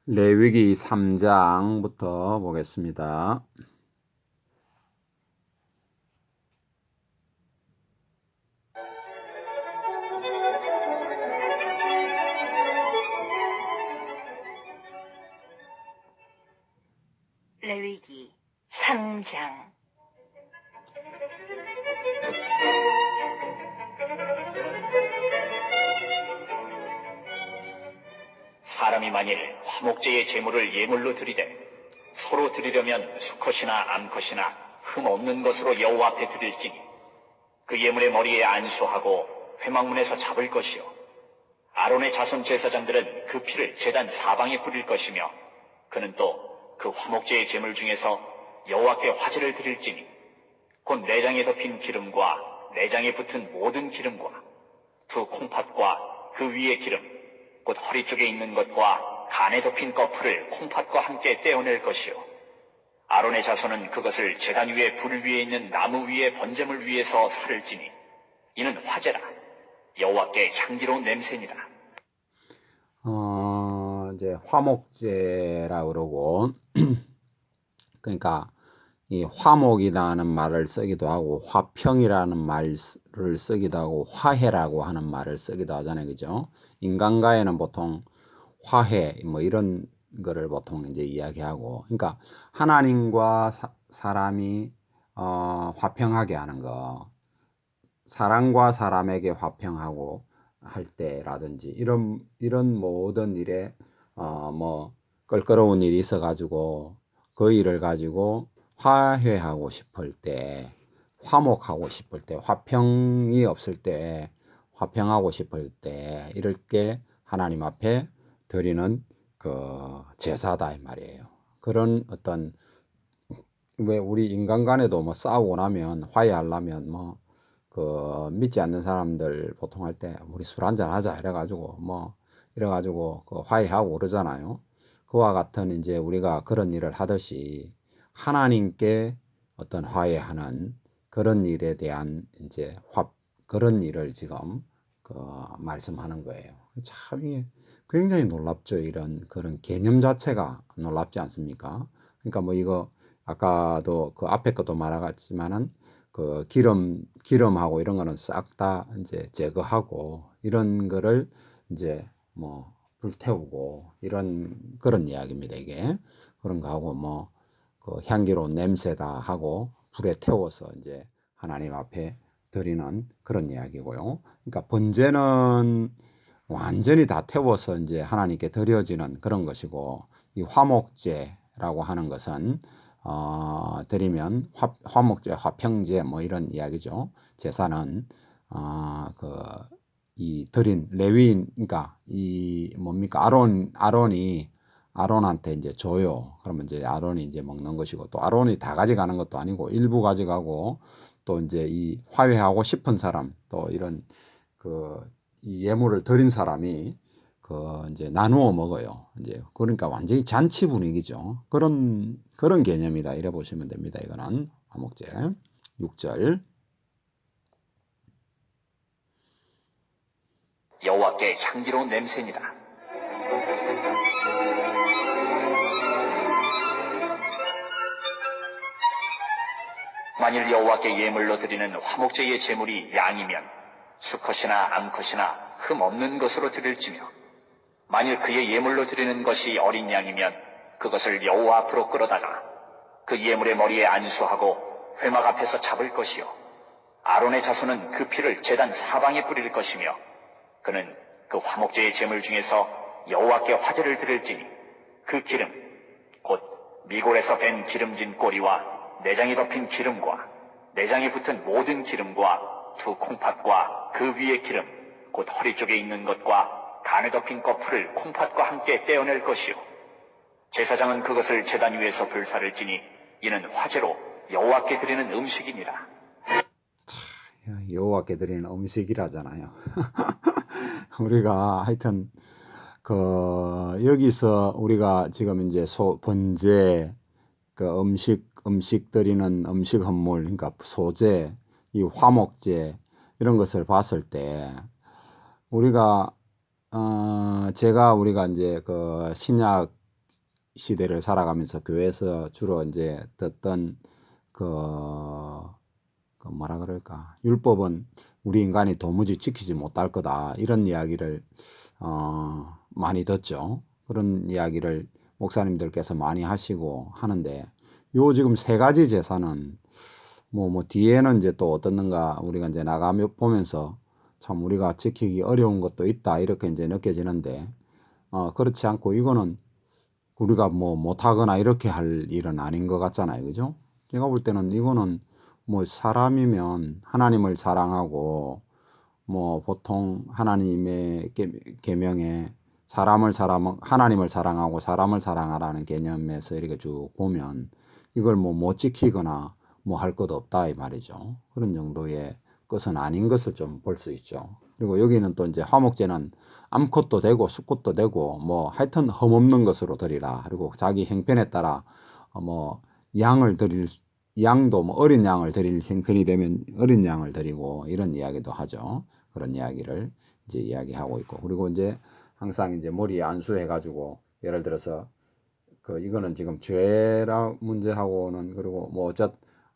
레위기 3장부터 보겠습니다. 레위기 3장. 사람이 만일 화목제의 제물을 예물로 드리되 서로 드리려면 수컷이나 암컷이나 흠 없는 것으로 여호와 앞에 드릴지니 그 예물의 머리에 안수하고 회막문에서 잡을 것이요 아론의 자손 제사장들은 그 피를 제단 사방에 뿌릴 것이며 그는 또 그 화목제의 제물 중에서 여호와께 화제를 드릴지니 곧 내장에 덮인 기름과 내장에 붙은 모든 기름과 두 콩팥과 그 위의 기름 곧 허리 쪽에 있는 것과 간에 덮인 거풀을 콩팥과 함께 떼어낼 것이요 아론의 자손은 그것을 제단 위에 불 위에 있는 나무 위에 번제물 위에서 살을 지니 이는 화제라 여호와께 향기로운 냄새니라. 이제 화목제라 그러고 그러니까 이 화목이라는 말을 쓰기도 하고 화평이라는 말을 쓰기도 하고 화해라고 하는 말을 쓰기도 하잖아요. 그죠? 인간과에는 보통 화해 뭐 이런 거를 보통 이제 이야기하고, 그러니까 하나님과 사람이 화평하게 하는 거, 사람과 사람에게 화평하고 할 때라든지 이런 모든 일에 뭐 껄끄러운 일이 있어 가지고 그 일을 가지고 화해하고 싶을 때, 화목하고 싶을 때, 화평이 없을 때 화평하고 싶을 때 이럴 때 하나님 앞에 드리는 그 제사다 이 말이에요. 그런 어떤, 왜 우리 인간 간에도 뭐 싸우고 나면 화해하려면 뭐 그 믿지 않는 사람들 보통 할 때 우리 술 한잔 하자 이래가지고 뭐 이래가지고 그 화해하고 그러잖아요. 그와 같은 이제 우리가 그런 일을 하듯이 하나님께 어떤 화해하는 그런 일에 대한 이제 그런 일을 지금 그 말씀하는 거예요. 참 이게 굉장히 놀랍죠. 이런 그런 개념 자체가 놀랍지 않습니까? 그러니까 뭐 이거 아까도 그 앞에 것도 말하겠지만은 그 기름하고 이런 거는 싹 다 이제 제거하고 이런 거를 이제 뭐 불태우고 이런 그런 이야기입니다. 이게 그런 거 하고 뭐 그 향기로운 냄새다 하고 불에 태워서 이제 하나님 앞에 드리는 그런 이야기고요. 그러니까 번제는 완전히 다 태워서 이제 하나님께 드려지는 그런 것이고, 이 화목제라고 하는 것은 드리면 화목제, 화평제 뭐 이런 이야기죠. 제사는 이 드린 레위인, 그러니까 이 뭡니까 아론한테 이제 줘요. 그러면 이제 아론이 이제 먹는 것이고, 또 아론이 다 가져가는 것도 아니고 일부 가져가고, 또 이제 이 화해하고 싶은 사람, 또 이런 이 예물을 드린 사람이 이제 나누어 먹어요. 이제 그러니까 완전히 잔치 분위기죠. 그런 개념이다 이래 보시면 됩니다. 이거는 화목제 6절. 여호와께 향기로운 냄새니라. 만일 여호와께 예물로 드리는 화목제의 제물이 양이면 수컷이나 암컷이나 흠 없는 것으로 드릴지며 만일 그의 예물로 드리는 것이 어린 양이면 그것을 여호와 앞으로 끌어다가 그 예물의 머리에 안수하고 회막 앞에서 잡을 것이요 아론의 자손은 그 피를 제단 사방에 뿌릴 것이며 그는 그 화목제의 제물 중에서 여호와께 화제를 드릴지니 그 기름 곧 미골에서 밴 기름진 꼬리와 내장이 덮인 기름과 내장에 붙은 모든 기름과 두 콩팥과 그 위의 기름 곧 허리 쪽에 있는 것과 간에 덮인 거풀을 콩팥과 함께 떼어낼 것이요 제사장은 그것을 제단 위에서 불사를 지니 이는 화제로 여호와께 드리는 음식이니라. 여호와께 드리는 음식이라잖아요. 우리가 하여튼 여기서 우리가 지금 이제 번제, 그 음식 드리는 음식 헌물, 그러니까 소제, 이 화목제 이런 것을 봤을 때 우리가 우리가 이제 그 신약 시대를 살아가면서 교회에서 주로 이제 듣던 그 뭐라 그럴까, 율법은 우리 인간이 도무지 지키지 못할 거다, 이런 이야기를 많이 듣죠. 그런 이야기를 목사님들께서 많이 하시고 하는데, 요 지금 세 가지 제사는 뭐 뒤에는 이제 또 어떻는가 우리가 이제 나가며 보면서 참 우리가 지키기 어려운 것도 있다, 이렇게 이제 느껴지는데, 그렇지 않고 이거는 우리가 뭐 못하거나 이렇게 할 일은 아닌 것 같잖아요. 그죠? 제가 볼 때는 이거는 뭐 사람이면 하나님을 사랑하고, 뭐 보통 하나님의 계명에 하나님을 사랑하고 사람을 사랑하라는 개념에서 이렇게 쭉 보면 이걸 뭐 못 지키거나 뭐 할 것 없다, 이 말이죠. 그런 정도의 것은 아닌 것을 좀 볼 수 있죠. 그리고 여기는 또 이제 화목제는 암컷도 되고 수컷도 되고 뭐 하여튼 흠없는 것으로 드리라. 그리고 자기 형편에 따라 뭐 양도 뭐 어린 양을 드릴 형편이 되면 어린 양을 드리고, 이런 이야기도 하죠. 그런 이야기를 이제 이야기하고 있고, 그리고 이제 항상 이제 머리에 안수해 가지고, 예를 들어서 이거는 지금 죄라 문제하고는, 그리고 뭐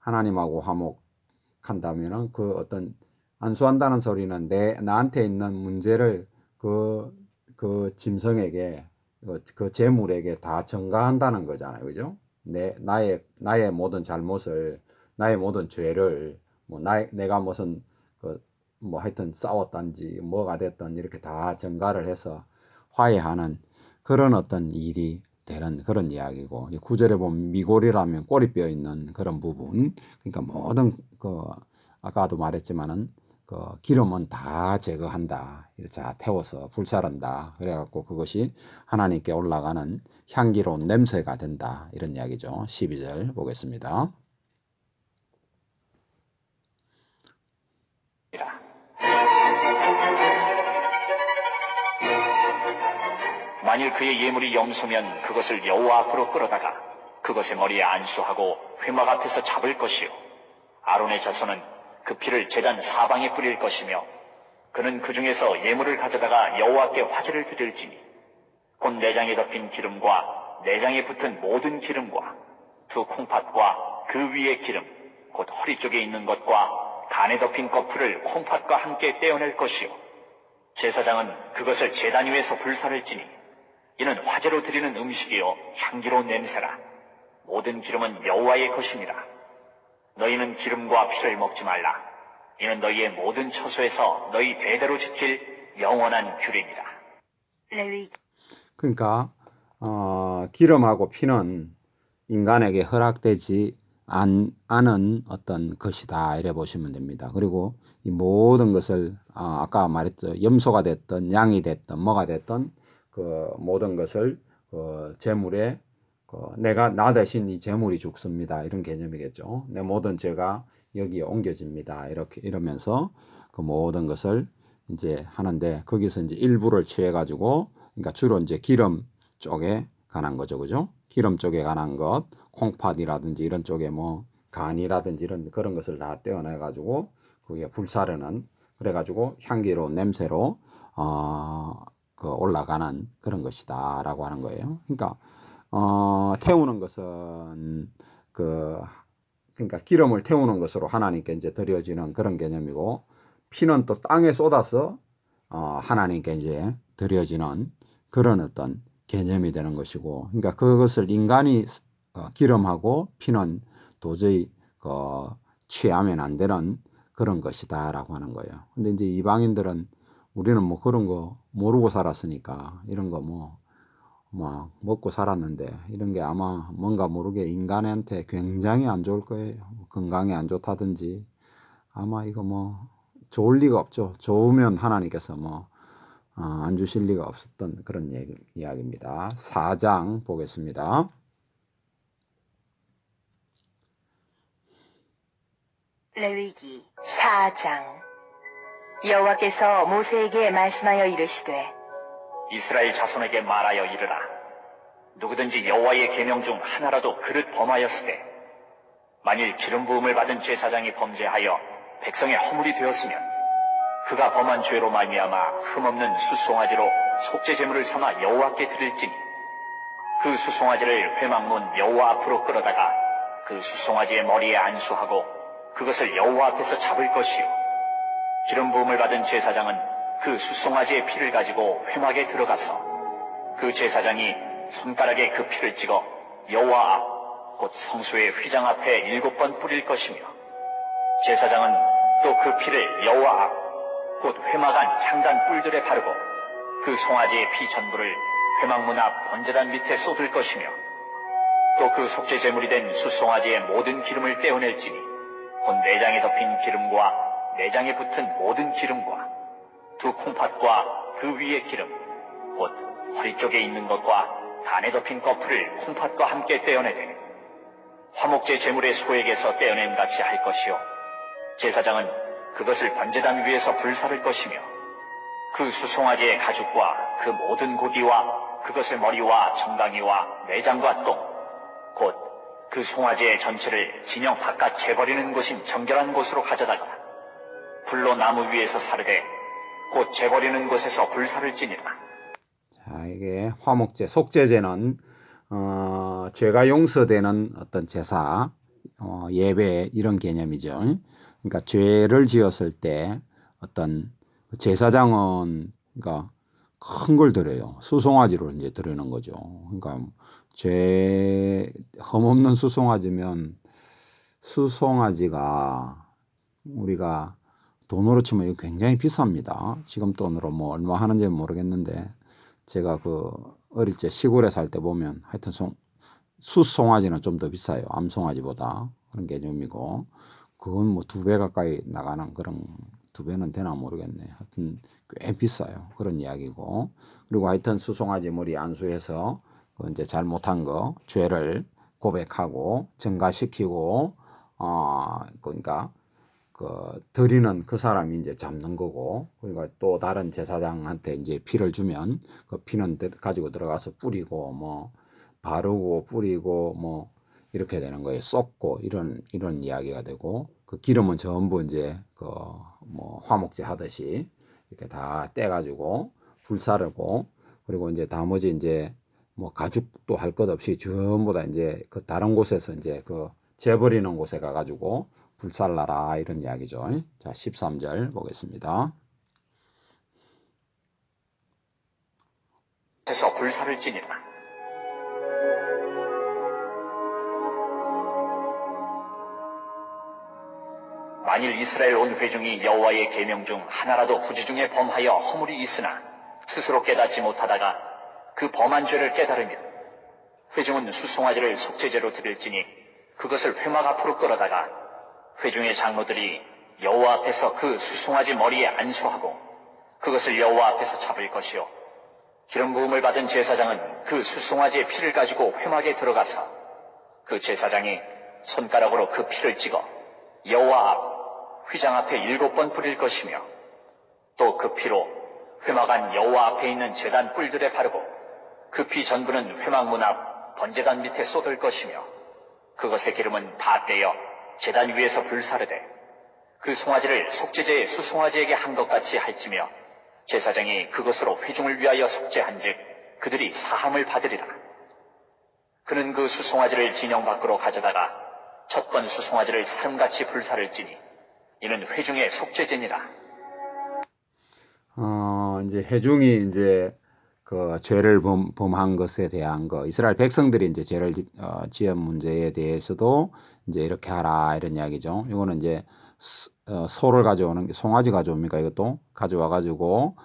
하나님하고 화목한다면은 그 어떤 안수한다는 소리는 나한테 있는 문제를 그 짐승에게, 그 재물에게 다 전가한다는 거잖아요. 그죠? 나의 모든 잘못을, 나의 모든 죄를, 뭐 내가 무슨 뭐 하여튼 싸웠단지 뭐가 됐든 이렇게 다 전가를 해서 화해하는 그런 어떤 일이 되는 그런 이야기고, 구절에 보면 미골이라면 꼬리뼈 있는 그런 부분, 그러니까 모든 아까도 말했지만은 기름은 다 제거한다, 자 태워서 불사른다, 그래갖고 그것이 하나님께 올라가는 향기로운 냄새가 된다, 이런 이야기죠. 12절 보겠습니다. 만일 그의 예물이 염소면 그것을 여호와 앞으로 끌어다가 그것의 머리에 안수하고 회막 앞에서 잡을 것이요, 아론의 자손은 그 피를 제단 사방에 뿌릴 것이며, 그는 그 중에서 예물을 가져다가 여호와께 화제를 드릴지니 곧 내장에 덮인 기름과 내장에 붙은 모든 기름과 두 콩팥과 그 위의 기름 곧 허리 쪽에 있는 것과 간에 덮인 거풀을 콩팥과 함께 떼어낼 것이요, 제사장은 그것을 제단 위에서 불사를지니 이는 화제로 드리는 음식이요 향기로운 냄새라. 모든 기름은 여호와의 것이니라. 너희는 기름과 피를 먹지 말라. 이는 너희의 모든 처소에서 너희 대대로 지킬 영원한 규례니라. 레위 그러니까 기름하고 피는 인간에게 허락되지 않은 어떤 것이다, 이래 보시면 됩니다. 그리고 이 모든 것을 아까 말했죠, 염소가 됐든 양이 됐든 뭐가 됐든 그 모든 것을 제물에 나 대신 이 제물이 죽습니다, 이런 개념이겠죠. 내 모든 죄가 여기에 옮겨집니다, 이러면서 그 모든 것을 이제 하는데, 거기서 이제 일부를 취해 가지고, 그러니까 주로 이제 기름 쪽에 관한 거죠. 그죠? 기름 쪽에 관한 것, 콩팥이라든지 이런 쪽에 뭐 간이라든지 이런 그런 것을 다 떼어내 가지고 그게 불사르는, 그래 가지고 향기로운 냄새로 올라가는 그런 것이다라고 하는 거예요. 그러니까 태우는 것은 그러니까 기름을 태우는 것으로 하나님께 이제 드려지는 그런 개념이고, 피는 또 땅에 쏟아서 하나님께 이제 드려지는 그런 어떤 개념이 되는 것이고, 그러니까 그것을 인간이 기름하고 피는 도저히 취하면 안 되는 그런 것이다라고 하는 거예요. 근데 이제 이방인들은, 우리는 뭐 그런 거 모르고 살았으니까 이런 거 막 먹고 살았는데, 이런 게 아마 뭔가 모르게 인간한테 굉장히 안 좋을 거예요. 건강에 안 좋다든지, 아마 이거 뭐 좋을 리가 없죠. 좋으면 하나님께서 안 주실 리가 없었던 그런 이야기입니다. 4장 보겠습니다. 레위기 4장. 여호와께서 모세에게 말씀하여 이르시되 이스라엘 자손에게 말하여 이르라. 누구든지 여호와의 계명 중 하나라도 그릇 범하였으되 만일 기름 부음을 받은 제사장이 범죄하여 백성의 허물이 되었으면 그가 범한 죄로 말미암아 흠없는 숫송아지로 속죄 제물을 삼아 여호와께 드릴지니 그 그 수송아지를 회막문 여호와 앞으로 끌어다가 그 수송아지의 머리에 안수하고 그것을 여호와 앞에서 잡을 것이요. 기름 부음을 받은 제사장은 그 수송아지의 피를 가지고 회막에 들어가서 그 제사장이 손가락에 그 피를 찍어 여호와 앞 곧 성소의 휘장 앞에 7번 뿌릴 것이며 제사장은 또 그 피를 여호와 앞 곧 회막 안 향단 뿔들에 바르고 그 송아지의 피 전부를 회막문 앞 번제단 밑에 쏟을 것이며 또 그 속죄 제물이 된 수송아지의 모든 기름을 떼어낼지니 곧 내장에 덮인 기름과 내장에 붙은 모든 기름과 두 콩팥과 그 위의 기름 곧 허리 쪽에 있는 것과 단에 덮인 거풀을 콩팥과 함께 떼어내되 화목제 제물의 소액에서 떼어냄 같이 할 것이요 제사장은 그것을 번제단 위에서 불사를 것이며 그 수송아지의 가죽과 그 모든 고기와 그것의 머리와 정강이와 내장과 똥 곧 그 송아지의 전체를 진영 바깥 재버리는 곳인 정결한 곳으로 가져다가 불로 나무 위에서 사르되 곧 재버리는 곳에서 불사를 지니라. 자, 이게 화목제, 속죄제는 죄가 용서되는 어떤 제사, 예배 이런 개념이죠. 그러니까 죄를 지었을 때 어떤 제사장은 그러니까 큰 걸 드려요. 수송아지를 이제 드리는 거죠. 그러니까 죄 흠없는 수송아지면 수송아지가 우리가 돈으로 치면 이거 굉장히 비쌉니다. 지금 돈으로 뭐 얼마 하는지는 모르겠는데 제가 그 어릴 때 시골에 살 때 보면 하여튼 수송아지는 좀 더 비싸요. 암송아지보다 그런 개념이고 그건 뭐 2배 가까이 나가는 그런 2배는 되나 모르겠네. 하여튼 꽤 비싸요. 그런 이야기고 그리고 하여튼 수송아지 머리 안수해서 그 이제 잘못한 거 죄를 고백하고 증가시키고 그러니까 그 드리는 그 사람이 이제 잡는 거고 그러니까 또 다른 제사장한테 이제 피를 주면 그 피는 가지고 들어가서 뿌리고 뭐 바르고 뿌리고 뭐 이렇게 되는 거예요. 쏟고 이런 이야기가 되고 그 기름은 전부 이제 그 뭐 화목제 하듯이 이렇게 다 떼가지고 불사르고 그리고 이제 나머지 이제 뭐 가죽도 할 것 없이 전부 다 이제 그 다른 곳에서 이제 그 재버리는 곳에 가가지고 불살라라 이런 이야기죠. 자, 13절 보겠습니다. 에서 불사를 지니라. 만일 이스라엘 온 회중이 여호와의 계명 중 하나라도 후지 중에 범하여 허물이 있으나 스스로 깨닫지 못하다가 그 범한 죄를 깨달으면 회중은 수송아지를 속죄제로 드릴지니 그것을 회막 앞으로 끌어다가 회중의 장로들이 여호와 앞에서 그 수송아지 머리에 안수하고 그것을 여호와 앞에서 잡을 것이요 기름 부음을 받은 제사장은 그 수송아지의 피를 가지고 회막에 들어가서 그 제사장이 손가락으로 그 피를 찍어 여호와 앞 휘장 앞에 7번 뿌릴 것이며 또 그 피로 회막 안 여호와 앞에 있는 제단 뿔들에 바르고 그 피 전부는 회막문 앞 번제단 밑에 쏟을 것이며 그것의 기름은 다 떼어 제단 위에서 불사르되 그 송아지를 속죄제의 수송아지에게 한 것 같이 할지며 제사장이 그것으로 회중을 위하여 속죄한즉 그들이 사함을 받으리라. 그는 그 수송아지를 진영 밖으로 가져다가 첫 번 수송아지를 사름같이 불사를지니 이는 회중의 속죄제니라. 이제 회중이 이제 그 죄를 범한 것에 대한 거 이스라엘 백성들이 이제 죄를 지은 문제에 대해서도 이제 이렇게 하라 이런 이야기죠. 이거는 이제 소를 가져오는 게 송아지 가져옵니까? 이것도 가져와 가지고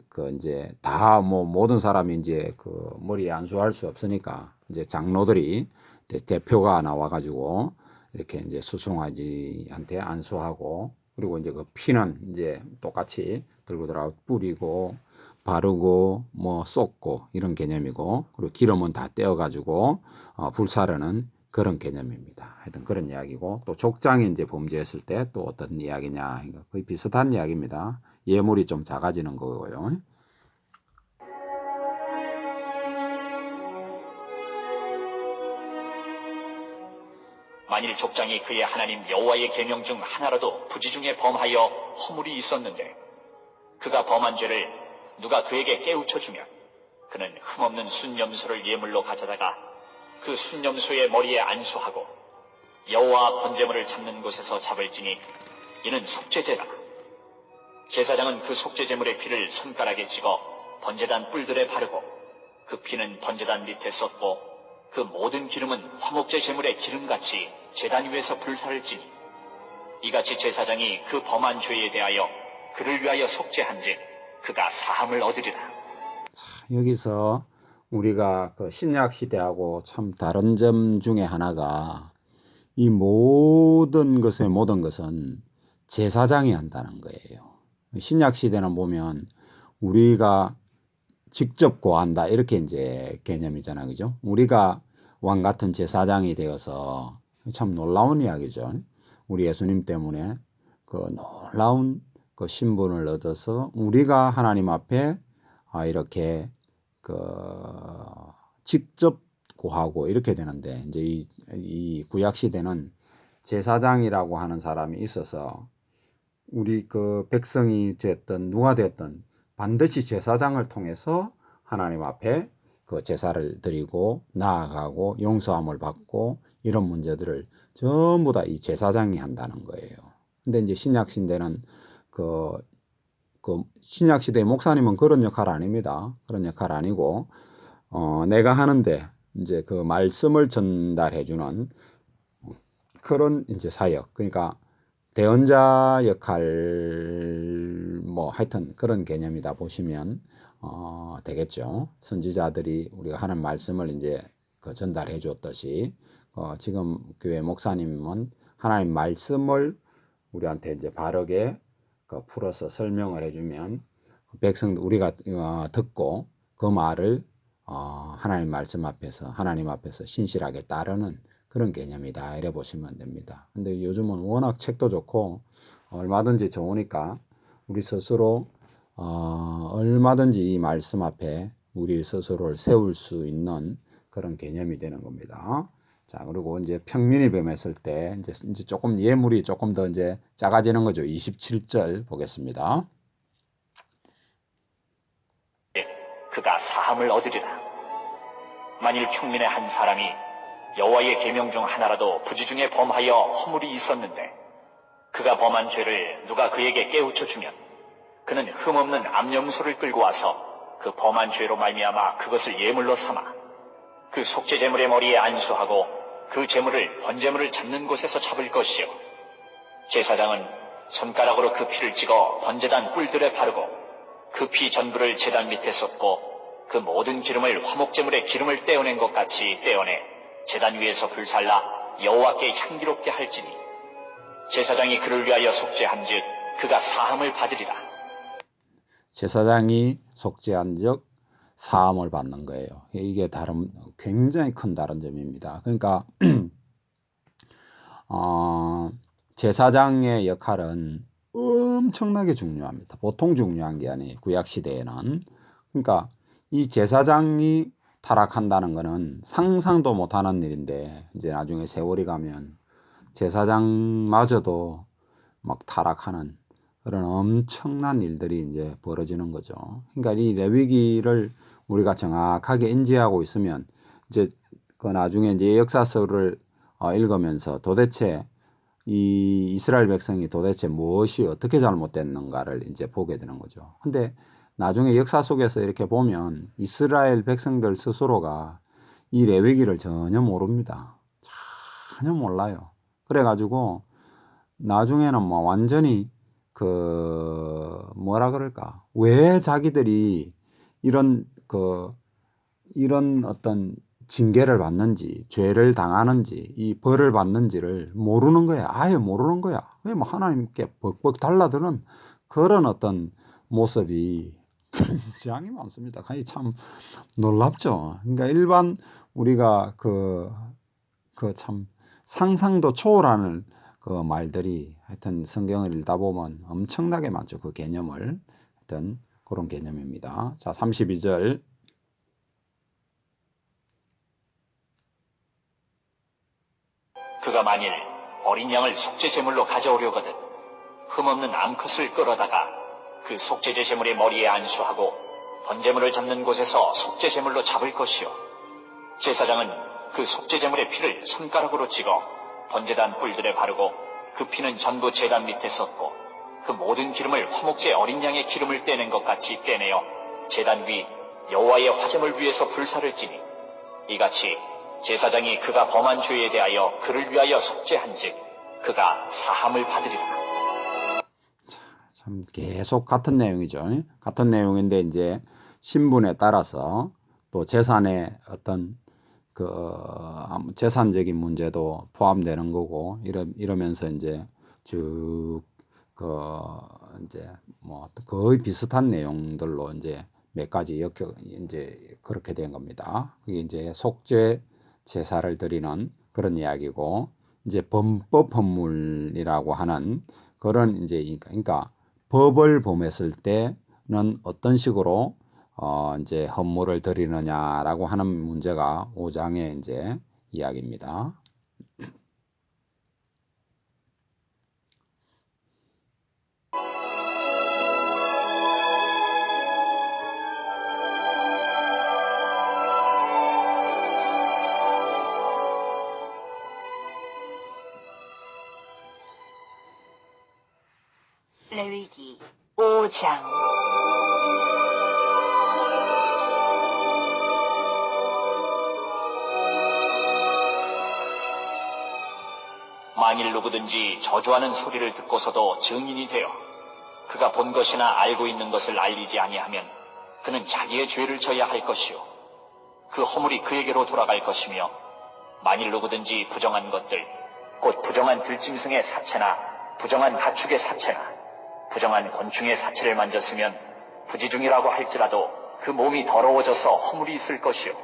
그 이제 다 뭐 모든 사람이 이제 그 머리에 안수할 수 없으니까 이제 장로들이 대표가 나와 가지고 이렇게 이제 수송아지한테 안수하고 그리고 이제 그 피는 이제 똑같이 들고 들어가 뿌리고 바르고 뭐 쏟고 이런 개념이고 그리고 기름은 다 떼어 가지고 불사르는 그런 개념입니다. 하여튼 그런 이야기고 또 족장이 이제 범죄했을 때 또 어떤 이야기냐 거의 비슷한 이야기입니다. 예물이 좀 작아지는 거고요. 만일 족장이 그의 하나님 여호와의 계명 중 하나라도 부지 중에 범하여 허물이 있었는데 그가 범한 죄를 누가 그에게 깨우쳐 주면 그는 흠없는 순염소를 예물로 가져다가 그 순염소의 머리에 안수하고 여호와 번제물을 잡는 곳에서 잡을지니 이는 속죄제라. 제사장은 그 속죄제물의 피를 손가락에 찍어 번제단 뿔들에 바르고 그 피는 번제단 밑에 쏟고 그 모든 기름은 화목제 제물의 기름같이 제단 위에서 불사를지니 이같이 제사장이 그 범한 죄에 대하여 그를 위하여 속죄한즉 그가 사함을 얻으리라. 여기서 우리가 그 신약 시대하고 참 다른 점 중에 하나가 이 모든 것은 제사장이 한다는 거예요. 신약 시대는 보면 우리가 직접 고한다 이렇게 이제 개념이잖아요, 그죠? 우리가 왕 같은 제사장이 되어서 참 놀라운 이야기죠. 우리 예수님 때문에 그 놀라운 그 신분을 얻어서 우리가 하나님 앞에 이렇게 그 직접 구하고 이렇게 되는데 이제 이 구약 시대는 제사장이라고 하는 사람이 있어서 우리 그 백성이 됐든 누가 됐든 반드시 제사장을 통해서 하나님 앞에 그 제사를 드리고 나아가고 용서함을 받고 이런 문제들을 전부 다 이 제사장이 한다는 거예요. 근데 이제 신약 시대는 그 신약 시대의 목사님은 그런 역할 아닙니다. 그런 역할 아니고 내가 하는데 이제 그 말씀을 전달해 주는 그런 이제 사역. 그러니까 대언자 역할 뭐 하여튼 그런 개념이다 보시면 되겠죠. 선지자들이 우리가 하는 말씀을 이제 그 전달해 줬듯이 지금 교회 목사님은 하나님 말씀을 우리한테 이제 바르게 그 풀어서 설명을 해주면 백성들 우리가 듣고 그 말을 하나님 말씀 앞에서 하나님 앞에서 신실하게 따르는 그런 개념이다 이래 보시면 됩니다. 근데 요즘은 워낙 책도 좋고 얼마든지 좋으니까 우리 스스로 얼마든지 이 말씀 앞에 우리 스스로를 세울 수 있는 그런 개념이 되는 겁니다. 자, 그리고 이제 평민이 범했을 때 이제 조금 예물이 조금 더 이제 작아지는 거죠. 27절 보겠습니다. 그가 사함을 얻으리라. 만일 평민의 한 사람이 여호와의 계명 중 하나라도 부지 중에 범하여 허물이 있었는데 그가 범한 죄를 누가 그에게 깨우쳐 주면 그는 흠없는 암염소를 끌고 와서 그 범한 죄로 말미암아 그것을 예물로 삼아 그 속죄 제물의 머리에 안수하고 그 제물을 번제물을 잡는 곳에서 잡을 것이요 제사장은 손가락으로 그 피를 찍어 번제단 뿔들에 바르고 그 피 전부를 제단 밑에 쏟고 그 모든 기름을 화목제물의 기름을 떼어낸 것 같이 떼어내 제단 위에서 불살라 여호와께 향기롭게 할지니 제사장이 그를 위하여 속죄한즉 그가 사함을 받으리라. 제사장이 속죄한즉 사함을 받는 거예요. 이게 굉장히 큰 다른 점입니다. 그러니까 제사장의 역할은 엄청나게 중요합니다. 보통 중요한 게 아니에요. 구약 시대에는. 그러니까 이 제사장이 타락한다는 것은 상상도 못하는 일인데 이제 나중에 세월이 가면 제사장마저도 막 타락하는 그런 엄청난 일들이 이제 벌어지는 거죠. 그러니까 이 레위기를 우리가 정확하게 인지하고 있으면 이제 그 나중에 이제 역사서를 읽으면서 도대체 이 이스라엘 백성이 도대체 무엇이 어떻게 잘못됐는가를 이제 보게 되는 거죠. 근데 나중에 역사 속에서 이렇게 보면 이스라엘 백성들 스스로가 이 레위기를 전혀 모릅니다. 전혀 몰라요. 그래가지고 나중에는 뭐 완전히 뭐라 그럴까? 왜 자기들이 이런 어떤 징계를 받는지, 죄를 당하는지, 이 벌을 받는지를 모르는 거야. 아예 모르는 거야. 뭐 하나님께 벅벅 달라드는 그런 어떤 모습이 굉장히 많습니다. 참 놀랍죠. 그러니까 일반 우리가 참 상상도 초월하는 그 말들이 하여튼 성경을 읽다 보면 엄청나게 많죠. 그 개념을 하여튼 그런 개념입니다. 자, 32절. 그가 만일 어린 양을 속죄 제물로 가져오려거든 흠없는 암컷을 끌어다가 그 속죄제 제물의 머리에 안수하고 번제물을 잡는 곳에서 속죄 제물로 잡을 것이요. 제사장은 그 속죄 제물의 피를 손가락으로 찍어 번제단 뿔들에 바르고 그 피는 전부 제단 밑에 쏟고 그 모든 기름을 화목제 어린 양의 기름을 떼낸 것 같이 떼내어 제단 위 여호와의 화제물 위에서 불사를 지니 이같이 제사장이 그가 범한 죄에 대하여 그를 위하여 속죄한즉 그가 사함을 받으리라. 참 계속 같은 내용이죠. 같은 내용인데 이제 신분에 따라서 또 재산의 어떤 그 재산적인 문제도 포함되는 거고 이러면서 이제 쭉 이제 뭐 거의 비슷한 내용들로 이제 몇 가지 이제 그렇게 된 겁니다. 그게 이제 속죄 제사를 드리는 그런 이야기고 이제 범법 헌물이라고 하는 그런 이제 그러니까 법을 범했을 때는 어떤 식으로 이제 헌물을 드리느냐라고 하는 문제가 5장의 이제 이야기입니다. 레위기 5장. 만일 누구든지 저주하는 소리를 듣고서도 증인이 되어 그가 본 것이나 알고 있는 것을 알리지 아니하면 그는 자기의 죄를 져야 할 것이요 그 허물이 그에게로 돌아갈 것이며 만일 누구든지 부정한 것들 곧 부정한 들짐승의 사체나 부정한 가축의 사체나 부정한 곤충의 사체를 만졌으면 부지중이라고 할지라도 그 몸이 더러워져서 허물이 있을 것이요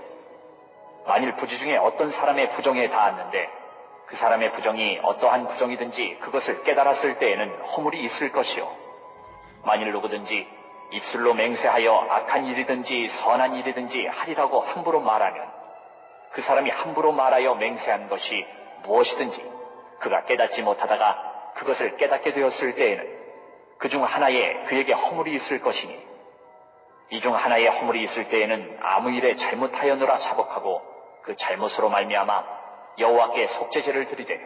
만일 부지 중에 어떤 사람의 부정에 닿았는데 그 사람의 부정이 어떠한 부정이든지 그것을 깨달았을 때에는 허물이 있을 것이요 만일 누구든지 입술로 맹세하여 악한 일이든지 선한 일이든지 하리라고 함부로 말하면 그 사람이 함부로 말하여 맹세한 것이 무엇이든지 그가 깨닫지 못하다가 그것을 깨닫게 되었을 때에는 그 중 하나에 그에게 허물이 있을 것이니 이 중 하나에 허물이 있을 때에는 아무 일에 잘못하였노라 자복하고 그 잘못으로 말미암아 여호와께 속죄제를 드리되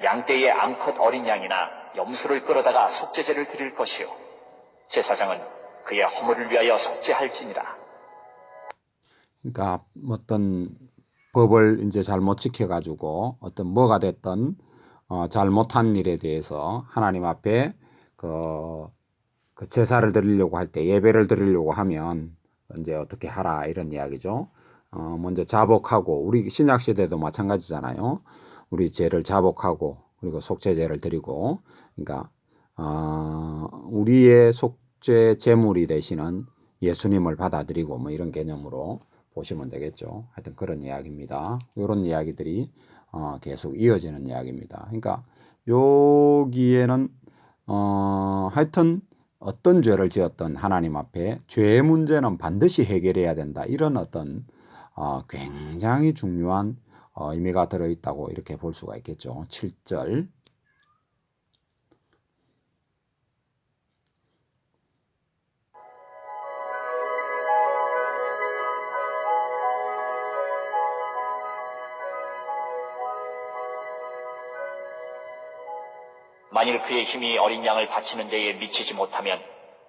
양떼의 암컷 어린 양이나 염소를 끌어다가 속죄제를 드릴 것이요 제사장은 그의 허물을 위하여 속죄할지니라. 그러니까 어떤 법을 이제 잘못 지켜가지고 어떤 뭐가 됐던 잘못한 일에 대해서 하나님 앞에 그 제사를 드리려고 할 때 예배를 드리려고 하면 이제 어떻게 하라 이런 이야기죠. 먼저 자복하고 우리 신약 시대도 마찬가지잖아요. 우리 죄를 자복하고 그리고 속죄제를 드리고 그러니까 우리의 속죄 제물이 되시는 예수님을 받아들이고 뭐 이런 개념으로 보시면 되겠죠. 하여튼 그런 이야기입니다. 이런 이야기들이 계속 이어지는 이야기입니다. 그러니까 여기에는 하여튼 어떤 죄를 지었던 하나님 앞에 죄의 문제는 반드시 해결해야 된다. 이런 어떤 굉장히 중요한 의미가 들어있다고 이렇게 볼 수가 있겠죠. 7절. 만일 그의 힘이 어린 양을 바치는 데에 미치지 못하면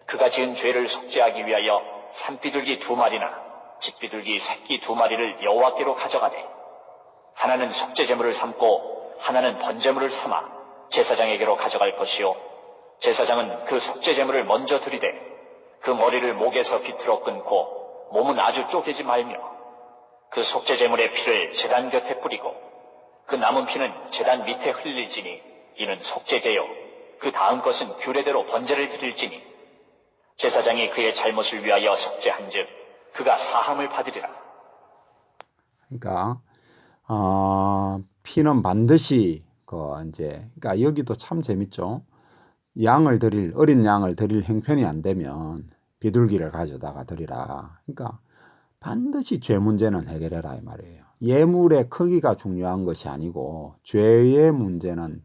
그가 지은 죄를 속죄하기 위하여 산비둘기 2마리나 집비둘기 새끼 2마리를 여호와께로 가져가되 하나는 속죄제물을 삼고 하나는 번제물을 삼아 제사장에게로 가져갈 것이요 제사장은 그 속죄제물을 먼저 드리되 그 머리를 목에서 비틀어 끊고 몸은 아주 쪼개지 말며 그 속죄제물의 피를 제단 곁에 뿌리고 그 남은 피는 제단 밑에 흘릴지니 이는 속죄제요 그 다음 것은 규례대로 번제를 드릴지니 제사장이 그의 잘못을 위하여 속죄한즉 그가 사함을 받으리라. 그러니까 피는 반드시 이제 그러니까 여기도 참 재밌죠. 어린 양을 드릴 형편이 안 되면 비둘기를 가져다가 드리라. 그러니까 반드시 죄 문제는 해결해라 이 말이에요. 예물의 크기가 중요한 것이 아니고 죄의 문제는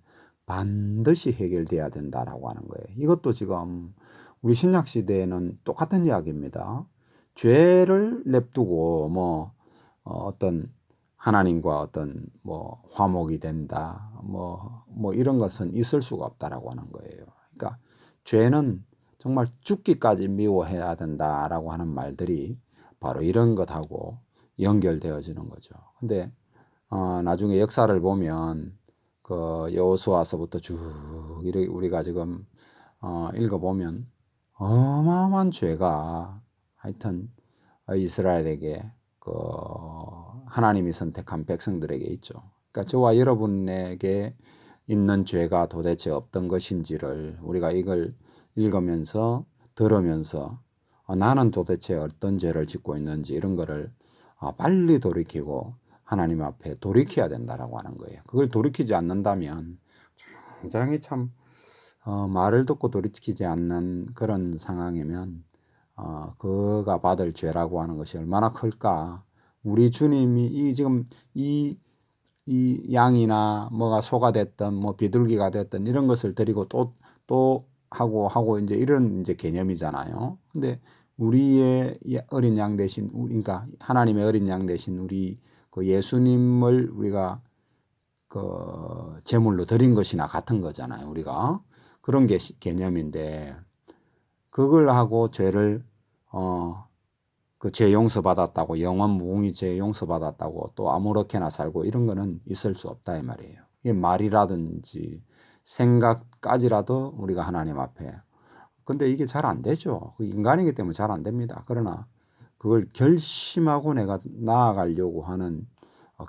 반드시 해결돼야 된다라고 하는 거예요. 이것도 지금 우리 신약 시대에는 똑같은 이야기입니다. 죄를 냅두고 뭐 어떤 하나님과 어떤 뭐 화목이 된다 뭐 이런 것은 있을 수가 없다라고 하는 거예요. 그러니까 죄는 정말 죽기까지 미워해야 된다라고 하는 말들이 바로 이런 것하고 연결되어지는 거죠. 근데 나중에 역사를 보면 그 여호수아서부터 쭉 우리가 지금 읽어보면 어마어마한 죄가 하여튼 이스라엘에게 그 하나님이 선택한 백성들에게 있죠. 그러니까 저와 여러분에게 있는 죄가 도대체 어떤 것인지를 우리가 이걸 읽으면서 들으면서 나는 도대체 어떤 죄를 짓고 있는지 이런 거를 빨리 돌이키고 하나님 앞에 돌이켜야 된다라고 하는 거예요. 그걸 돌이키지 않는다면 굉장히 참 말을 듣고 돌이키지 않는 그런 상황이면 그가 받을 죄라고 하는 것이 얼마나 클까. 우리 주님이 지금 이 양이나 뭐가 소가 됐든 뭐 비둘기가 됐든 이런 것을 드리고 또 하고 이제 이런 이제 개념이잖아요. 근데 우리의 어린 양 대신 그러니까 하나님의 어린 양 대신 우리 그 예수님을 우리가 그 제물로 드린 것이나 같은 거잖아요. 우리가 그런 게 개념인데 그걸 하고 죄를 그 죄 용서 받았다고 영원 무궁히 죄 용서 받았다고 또 아무렇게나 살고 이런 거는 있을 수 없다 이 말이에요. 이게 말이라든지 생각까지라도 우리가 하나님 앞에 근데 이게 잘 안 되죠. 인간이기 때문에 잘 안 됩니다. 그러나 그걸 결심하고 내가 나아가려고 하는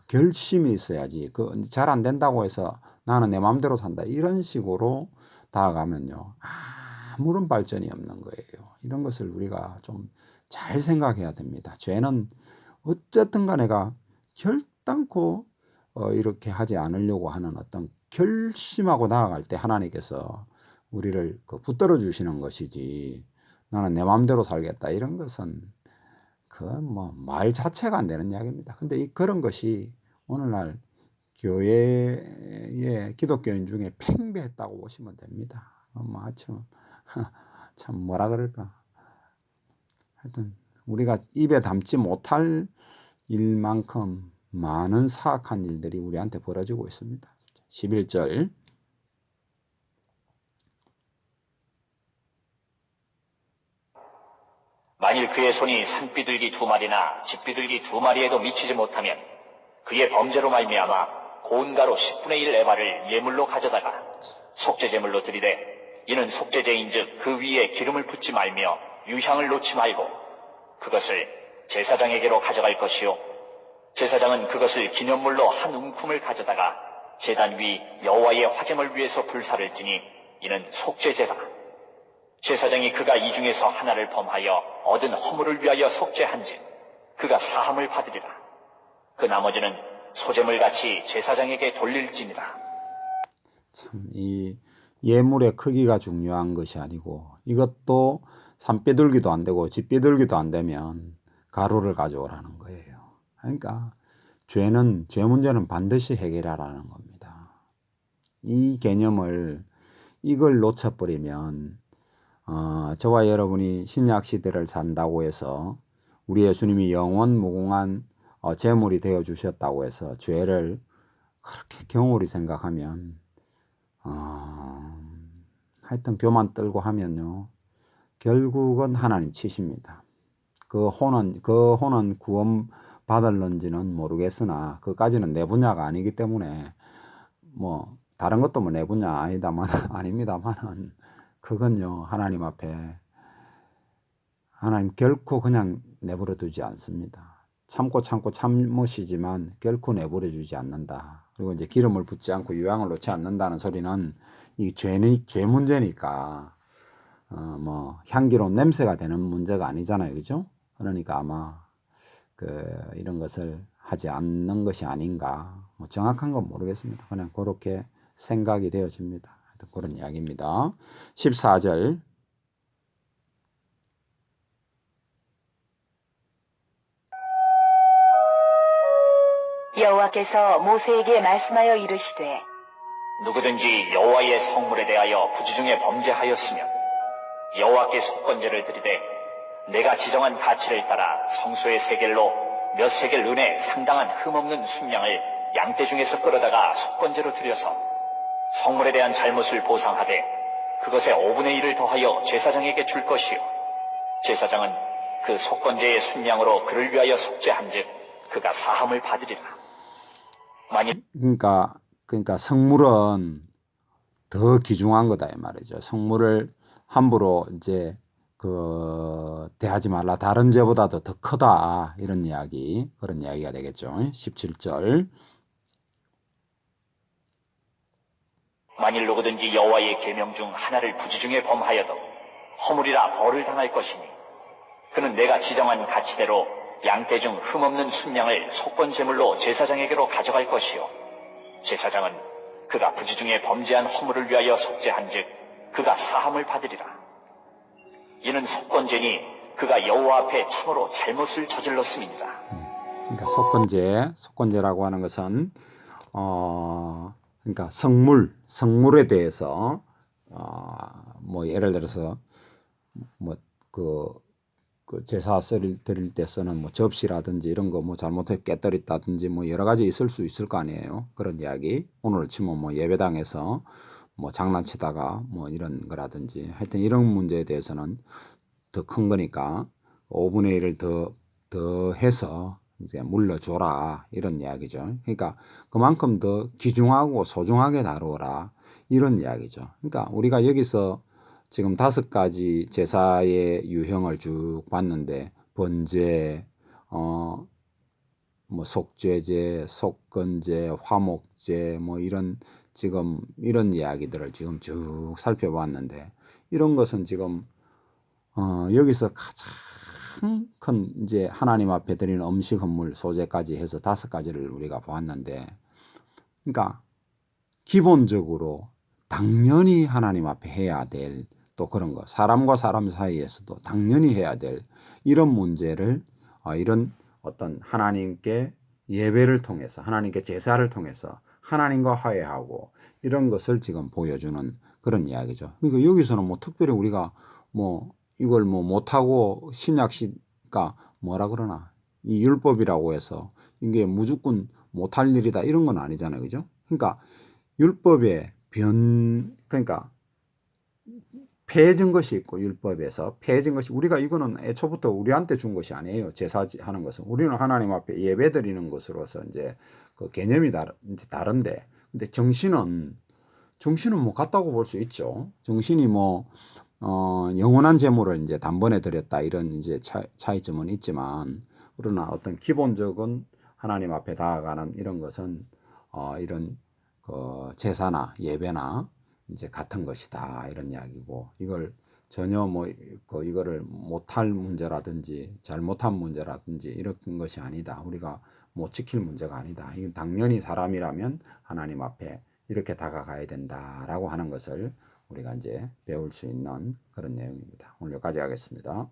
결심이 있어야지. 그 잘 안 된다고 해서 나는 내 마음대로 산다. 이런 식으로 다가가면요. 아무런 발전이 없는 거예요. 이런 것을 우리가 좀 잘 생각해야 됩니다. 죄는 어쨌든 간에 내가 결단코 이렇게 하지 않으려고 하는 어떤 결심하고 나아갈 때 하나님께서 우리를 붙들어 주시는 것이지 나는 내 마음대로 살겠다 이런 것은 그 뭐 말 자체가 안 되는 이야기입니다. 근데 그런 것이 오늘날 교회의 기독교인 중에 팽배했다고 보시면 됩니다. 뭐 참 뭐라 그럴까. 하여튼 우리가 입에 담지 못할 일만큼 많은 사악한 일들이 우리한테 벌어지고 있습니다. 11절 만일 그의 손이 산비둘기 2마리나 집비둘기 2마리에도 미치지 못하면 그의 범죄로 말미암아 고은가루 10분의 1 에바를 예물로 가져다가 속죄제물로 드리되 이는 속죄제인즉 그 위에 기름을 붓지 말며 유향을 놓지 말고 그것을 제사장에게로 가져갈 것이요 제사장은 그것을 기념물로 한 움큼을 가져다가 제단 위 여호와의 화제물 위에서 불사를 지니 이는 속죄제라. 제사장이 그가 이 중에서 하나를 범하여 얻은 허물을 위하여 속죄한즉 그가 사함을 받으리라. 그 나머지는 소제물같이 제사장에게 돌릴지니라. 참 이 예물의 크기가 중요한 것이 아니고 이것도 산비둘기도 안 되고 집비둘기도 안 되면 가루를 가져오라는 거예요. 그러니까 죄 문제는 반드시 해결하라는 겁니다. 이 개념을 이걸 놓쳐버리면 저와 여러분이 신약 시대를 산다고 해서 우리 예수님이 영원 무궁한 제물이 되어 주셨다고 해서 죄를 그렇게 경홀히 생각하면 하여튼 교만 떨고 하면요 결국은 하나님 치십니다. 그 혼은 구원 받을런지는 모르겠으나 그까지는 내 분야가 아니기 때문에 뭐 다른 것도 뭐 내 분야 아니다만 아닙니다만은 그건요 하나님 앞에 하나님 결코 그냥 내버려 두지 않습니다. 참고 참으시지만 결코 내버려 주지 않는다. 그리고 이제 기름을 붓지 않고 유향을 놓지 않는다는 소리는 이 죄 문제니까 뭐 향기로운 냄새가 되는 문제가 아니잖아요, 그죠? 그러니까 아마 이런 것을 하지 않는 것이 아닌가. 뭐 정확한 건 모르겠습니다. 그냥 그렇게 생각이 되어집니다. 그런 이야기입니다. 14절. 여호와께서 모세에게 말씀하여 이르시되 누구든지 여호와의 성물에 대하여 부지중에 범죄하였으면 여호와께 속건제를 드리되 내가 지정한 가치를 따라 성소의 세겔로 몇 세겔 은에 상당한 흠없는 순양을 양떼 중에서 끌어다가 속건제로 드려서 성물에 대한 잘못을 보상하되 그것의 5분의 1을 더하여 제사장에게 줄 것이요 제사장은 그 속건제의 순양으로 그를 위하여 속죄한즉 그가 사함을 받으리라. 만일 그러니까 성물은 더 귀중한 거다 이 말이죠. 성물을 함부로 이제 대하지 말라. 다른 죄보다도 더 크다. 이런 이야기, 그런 이야기가 되겠죠. 17절. 만일 누구든지 여호와의 계명 중 하나를 부지중에 범하여도 허물이라 벌을 당할 것이니 그는 내가 지정한 가치대로 양떼 중 흠없는 순양을 속건 제물로 제사장에게로 가져갈 것이요 제사장은 그가 부지중에 범죄한 허물을 위하여 속죄한즉 그가 사함을 받으리라. 이는 속건제니 그가 여호와 앞에 참으로 잘못을 저질렀음이니라. 그러니까 속건제라고 하는 것은 그러니까 성물에 대해서 뭐 예를 들어서 뭐 제사 드릴 때 쓰는 뭐 접시라든지 이런 거 뭐 잘못해 깨뜨렸다든지 뭐 여러 가지 있을 수 있을 거 아니에요. 그런 이야기. 오늘 치면 뭐 예배당에서 뭐 장난치다가 뭐 이런 거라든지 하여튼 이런 문제에 대해서는 더 큰 거니까 5분의 1을 더 해서 이제 물러줘라 이런 이야기죠. 그러니까 그만큼 더 귀중하고 소중하게 다루어라 이런 이야기죠. 그러니까 우리가 여기서 지금 5가지 제사의 유형을 쭉 봤는데 번제, 뭐 속죄제, 속건제, 화목제 뭐 지금 이런 이야기들을 지금 쭉 살펴봤는데 이런 것은 지금 여기서 가장 큰 이제 하나님 앞에 드리는 음식 헌물 소제까지 해서 5가지를 우리가 보았는데 그러니까 기본적으로 당연히 하나님 앞에 해야 될 또 그런 거 사람과 사람 사이에서도 당연히 해야 될 이런 문제를 이런 어떤 하나님께 예배를 통해서 하나님께 제사를 통해서 하나님과 화해하고 이런 것을 지금 보여주는 그런 이야기죠. 그러니까 여기서는 뭐 특별히 우리가 뭐 이걸 뭐 못하고 신약시가 뭐라 그러나 이 율법이라고 해서 이게 무조건 못할 일이다 이런 건 아니잖아요. 그죠? 그러니까 율법에 그러니까 폐해진 것이 있고 율법에서 폐해진 것이 우리가 이거는 애초부터 우리한테 준 것이 아니에요. 제사하는 것은 우리는 하나님 앞에 예배 드리는 것으로서 이제 그 개념이 이제 다른데 근데 정신은 뭐 같다고 볼 수 있죠. 정신이 뭐 영원한 재물을 이제 단번에 드렸다 이런 이제 차이점은 있지만 그러나 어떤 기본적인 하나님 앞에 다가가는 이런 것은 이런 제사나 예배나 이제 같은 것이다 이런 이야기고 이걸 전혀 뭐 이거를 못할 문제라든지 잘못한 문제라든지 이런 것이 아니다. 우리가 못 지킬 문제가 아니다. 이건 당연히 사람이라면 하나님 앞에 이렇게 다가가야 된다라고 하는 것을 우리가 이제 배울 수 있는 그런 내용입니다. 오늘 여기까지 하겠습니다.